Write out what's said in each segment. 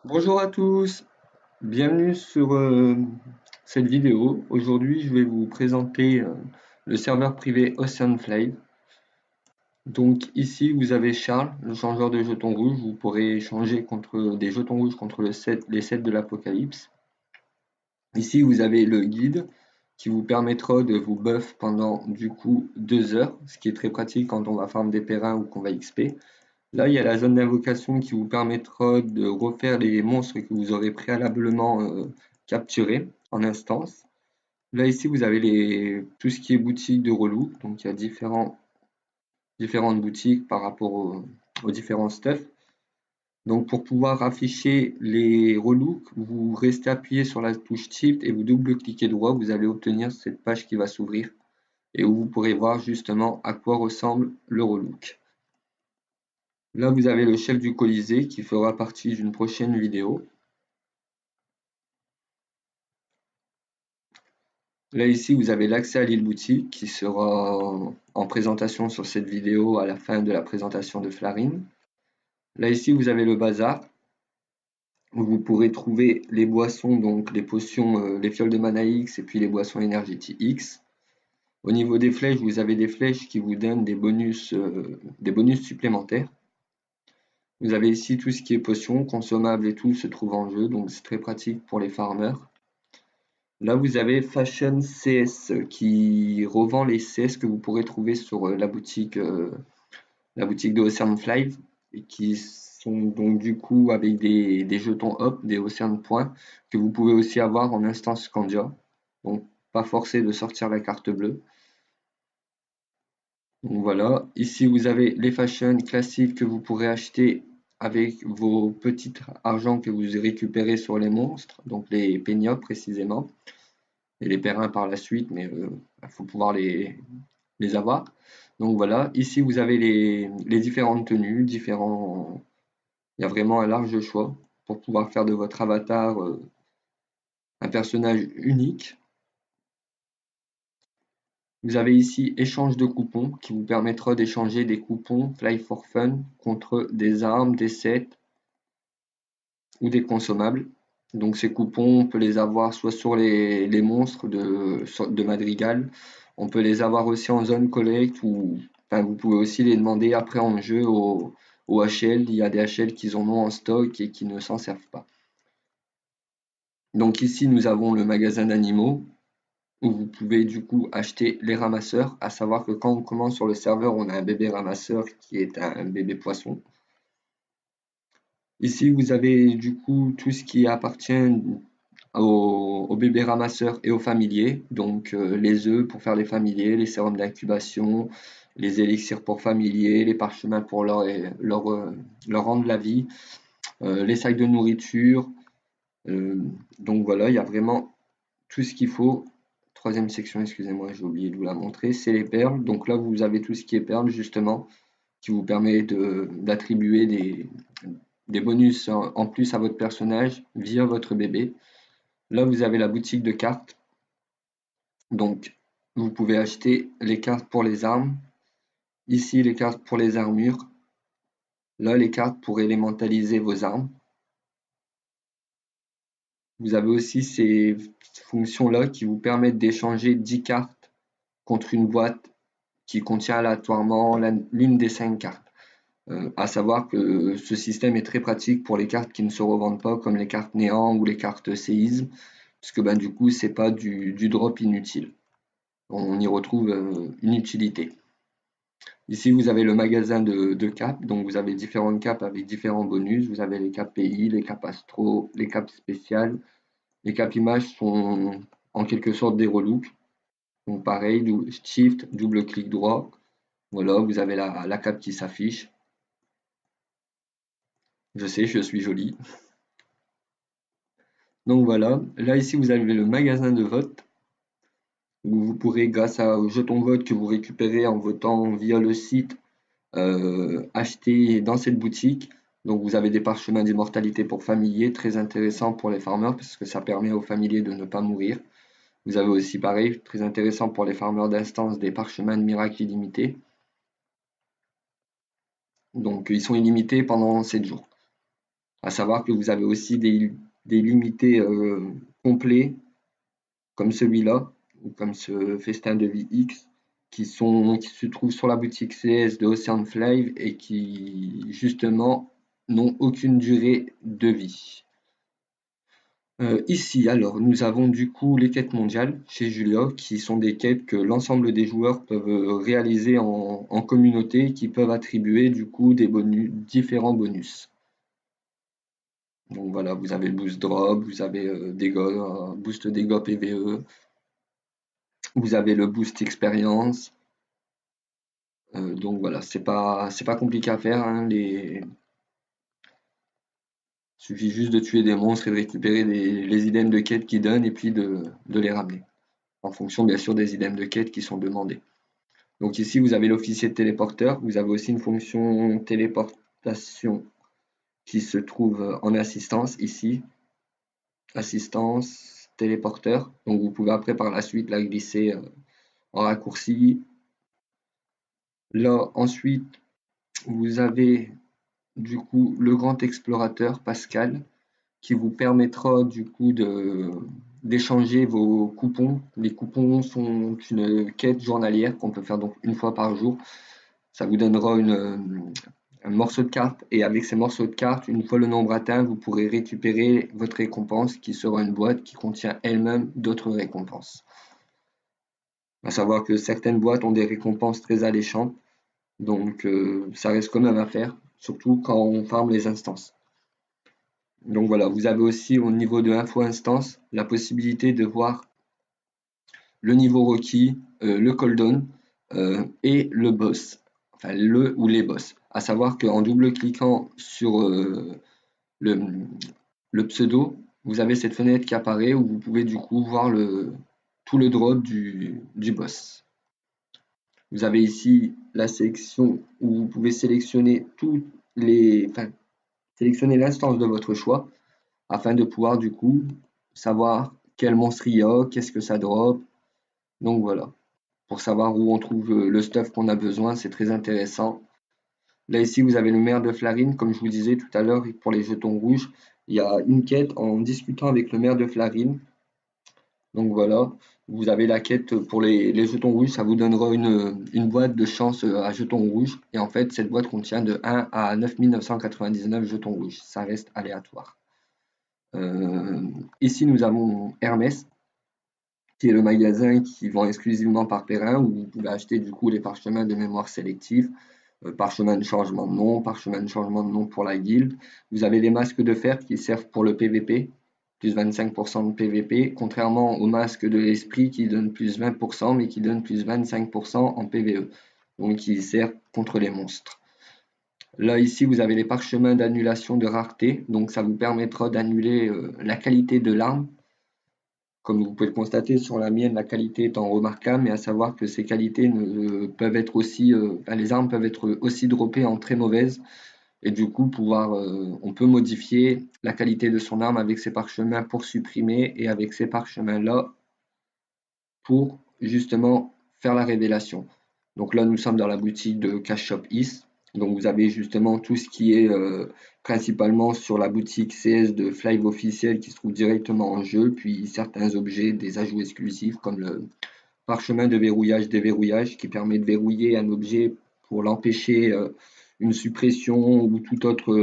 Bonjour à tous, bienvenue sur cette vidéo. Aujourd'hui, je vais vous présenter le serveur privé OceanFly. Donc ici, vous avez Charles, le changeur de jetons rouges. Vous pourrez échanger contre des jetons rouges contre les 7 de l'Apocalypse. Ici, vous avez le guide qui vous permettra de vous buff pendant du coup 2 heures, ce qui est très pratique quand on va farm des périns ou qu'on va XP. Là, il y a la zone d'invocation qui vous permettra de refaire les monstres que vous aurez préalablement capturés en instance. Là, ici, vous avez tout ce qui est boutique de relook. Donc, il y a différentes boutiques par rapport aux différents stuff. Donc, pour pouvoir afficher les relooks, vous restez appuyé sur la touche Shift et vous double-cliquez droit. Vous allez obtenir cette page qui va s'ouvrir et où vous pourrez voir justement à quoi ressemble le relook. Là, vous avez le chef du Colisée qui fera partie d'une prochaine vidéo. Là, ici, vous avez l'accès à l'île boutique qui sera en présentation sur cette vidéo à la fin de la présentation de Flarine. Là, ici, vous avez le bazar où vous pourrez trouver les boissons, donc les potions, les fioles de mana X et puis les boissons énergétiques X. Au niveau des flèches, vous avez des flèches qui vous donnent des bonus supplémentaires. Vous avez ici tout ce qui est potions, consommables et tout se trouve en jeu, donc c'est très pratique pour les farmers. Là, vous avez Fashion CS qui revend les CS que vous pourrez trouver sur la boutique de Ocean Fly et qui sont donc du coup avec des jetons hop, des Ocean Points que vous pouvez aussi avoir en instance Scandia. Donc, pas forcé de sortir la carte bleue. Donc voilà, ici vous avez les fashion classiques que vous pourrez acheter avec vos petits argent que vous récupérez sur les monstres, donc les peignots précisément, et les périns par la suite, mais il faut pouvoir les avoir. Donc voilà, ici vous avez les différentes tenues, il y a vraiment un large choix pour pouvoir faire de votre avatar un personnage unique. Vous avez ici échange de coupons qui vous permettra d'échanger des coupons Fly for Fun contre des armes, des sets ou des consommables. Donc ces coupons, on peut les avoir soit sur les monstres de Madrigal, on peut les avoir aussi en zone collect ou enfin, vous pouvez aussi les demander après en jeu au HL. Il y a des HL qui en ont en stock et qui ne s'en servent pas. Donc ici nous avons le magasin d'animaux où vous pouvez du coup acheter les ramasseurs, à savoir que quand on commence sur le serveur, on a un bébé ramasseur qui est un bébé poisson. Ici, vous avez du coup tout ce qui appartient aux bébés ramasseurs et aux familiers, donc les œufs pour faire les familiers, les sérums d'incubation, les élixirs pour familiers, les parchemins pour leur rendre la vie, les sacs de nourriture. euh, donc voilà, il y a vraiment tout ce qu'il faut. Troisième section, excusez-moi, j'ai oublié de vous la montrer, c'est les perles. Donc là, vous avez tout ce qui est perles, justement, qui vous permet d'attribuer des bonus en plus à votre personnage via votre bébé. Là, vous avez la boutique de cartes. Donc, vous pouvez acheter les cartes pour les armes. Ici, les cartes pour les armures. Là, les cartes pour élémentaliser vos armes. Vous avez aussi ces fonctions-là qui vous permettent d'échanger 10 cartes contre une boîte qui contient aléatoirement l'une des 5 cartes. À savoir que ce système est très pratique pour les cartes qui ne se revendent pas, comme les cartes néant ou les cartes séisme, puisque ben, du coup, c'est pas du drop inutile. On y retrouve une utilité. Ici, vous avez le magasin de capes, donc vous avez différentes capes avec différents bonus. Vous avez les capes pays, les capes astro, les capes spéciales. Les capes images sont en quelque sorte des relooks. Donc pareil, shift, double clic droit. Voilà, vous avez la cape qui s'affiche. Je sais, je suis joli. Donc voilà, là ici vous avez le magasin de vote où vous pourrez, grâce au jeton vote que vous récupérez en votant via le site, acheter dans cette boutique. Donc vous avez des parchemins d'immortalité pour familiers, très intéressant pour les farmers parce que ça permet aux familiers de ne pas mourir. Vous avez aussi pareil, très intéressant pour les farmers d'instance, des parchemins de miracle illimités. Donc ils sont illimités pendant 7 jours. À savoir que vous avez aussi des limités complets, comme celui-là, ou comme ce festin de vie X, qui se trouvent sur la boutique CS de Ocean Flive et qui, justement, n'ont aucune durée de vie. Ici, alors, nous avons du coup les quêtes mondiales chez Julia, qui sont des quêtes que l'ensemble des joueurs peuvent réaliser en communauté, qui peuvent attribuer du coup des bonus, différents bonus. Donc voilà, vous avez le boost drop, vous avez boost dégâts PVE, vous avez le boost expérience. Donc voilà, c'est pas compliqué à faire, hein, suffit juste de tuer des monstres et de récupérer les items de quête qu'ils donnent et puis de les ramener. En fonction bien sûr des items de quête qui sont demandés. Donc ici vous avez l'officier de téléporteur, vous avez aussi une fonction téléportation qui se trouve en assistance ici, assistance téléporteur, donc vous pouvez après par la suite la glisser en raccourci. Là ensuite vous avez du coup le grand explorateur Pascal qui vous permettra du coup d'échanger vos coupons. Les coupons sont une quête journalière qu'on peut faire donc une fois par jour. Ça vous donnera un morceau de carte et avec ces morceaux de carte, une fois le nombre atteint, vous pourrez récupérer votre récompense qui sera une boîte qui contient elle-même d'autres récompenses. À savoir que certaines boîtes ont des récompenses très alléchantes, donc ça reste quand même à faire, surtout quand on farme les instances. Donc voilà, vous avez aussi au niveau de info instance la possibilité de voir le niveau requis, le cooldown et le boss, enfin le ou les boss. À savoir qu'en double-cliquant sur le, le pseudo, vous avez cette fenêtre qui apparaît où vous pouvez du coup voir tout le drop du boss. Vous avez ici la sélection où vous pouvez sélectionner sélectionner l'instance de votre choix afin de pouvoir du coup savoir quel monstre il y a, qu'est-ce que ça drop. Donc voilà, pour savoir où on trouve le stuff qu'on a besoin, c'est très intéressant. Là ici, vous avez le maire de Flarine, comme je vous disais tout à l'heure, pour les jetons rouges. Il y a une quête en discutant avec le maire de Flarine. Donc voilà, vous avez la quête pour les jetons rouges, ça vous donnera une boîte de chance à jetons rouges. Et en fait, cette boîte contient de 1 à 9999 jetons rouges. Ça reste aléatoire. Ici, nous avons Hermès, qui est le magasin qui vend exclusivement par Perrin, où vous pouvez acheter du coup les parchemins de mémoire sélectifs, parchemins de changement de nom, parchemins de changement de nom pour la guilde. Vous avez les masques de fer qui servent pour le PVP, plus 25% de PVP, contrairement aux masques de l'esprit qui donnent plus 20%, mais qui donnent plus 25% en PVE, donc qui servent contre les monstres. Là, ici, vous avez les parchemins d'annulation de rareté, donc ça vous permettra d'annuler la qualité de l'arme. Comme vous pouvez le constater sur la mienne, la qualité étant remarquable, mais à savoir que ces qualités peuvent être aussi, les armes peuvent être aussi droppées en très mauvaises, et du coup on peut modifier la qualité de son arme avec ces parchemins pour supprimer, et avec ces parchemins-là pour justement faire la révélation. Donc là, nous sommes dans la boutique de Cash Shop Is. Donc vous avez justement tout ce qui est principalement sur la boutique CS de Flive officiel qui se trouve directement en jeu, puis certains objets, des ajouts exclusifs comme le parchemin de verrouillage déverrouillage qui permet de verrouiller un objet pour l'empêcher une suppression ou toute autre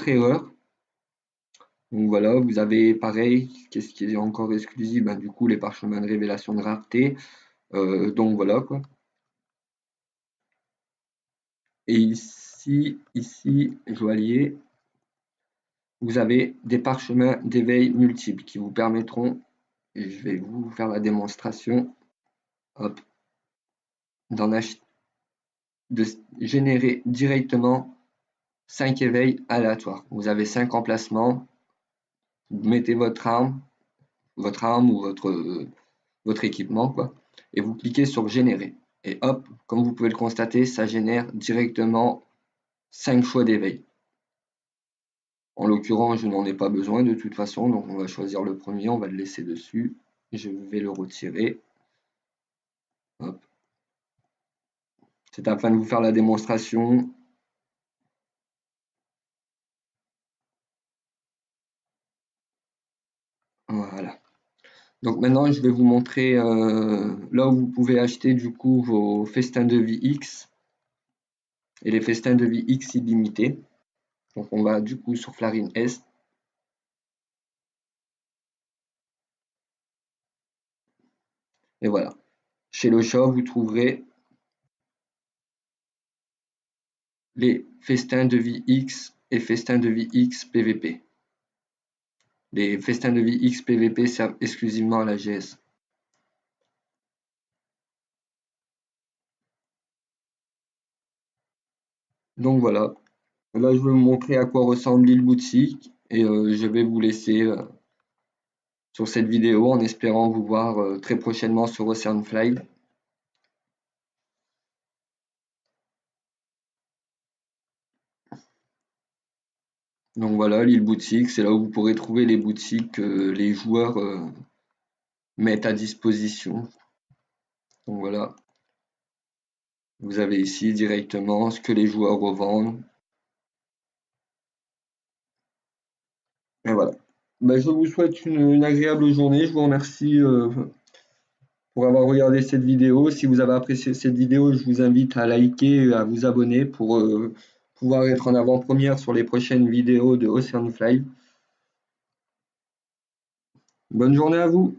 erreur. Donc voilà, vous avez pareil, qu'est-ce qui est encore exclusif? Ben, du coup, les parchemins de révélation de rareté. Donc voilà quoi. Et ici, joaillier, vous avez des parchemins d'éveil multiples qui vous permettront, et je vais vous faire la démonstration, hop, de générer directement 5 éveils aléatoires. Vous avez 5 emplacements, vous mettez votre arme ou votre équipement, quoi, et vous cliquez sur générer. Et hop, comme vous pouvez le constater, ça génère directement 5 choix d'éveil. En l'occurrence, je n'en ai pas besoin de toute façon, donc on va choisir le premier, on va le laisser dessus. Je vais le retirer. Hop. C'est afin de vous faire la démonstration. Voilà. Donc maintenant, je vais vous montrer là où vous pouvez acheter du coup vos festins de vie X et les festins de vie X illimités. Donc on va du coup sur Flarine Est. Et voilà. Chez le shop, vous trouverez les festins de vie X et festins de vie X PVP. Les festins de vie X PVP servent exclusivement à la GS. Donc voilà. Là, je vais vous montrer à quoi ressemble l'île boutique et je vais vous laisser sur cette vidéo en espérant vous voir très prochainement sur Ocean Fly. Donc voilà, l'île boutique, c'est là où vous pourrez trouver les boutiques que les joueurs mettent à disposition. Donc voilà, vous avez ici directement ce que les joueurs revendent. Et voilà. Ben, je vous souhaite une agréable journée. Je vous remercie pour avoir regardé cette vidéo. Si vous avez apprécié cette vidéo, je vous invite à liker et à vous abonner pour pouvoir être en avant-première sur les prochaines vidéos de Ocean Fly. Bonne journée à vous!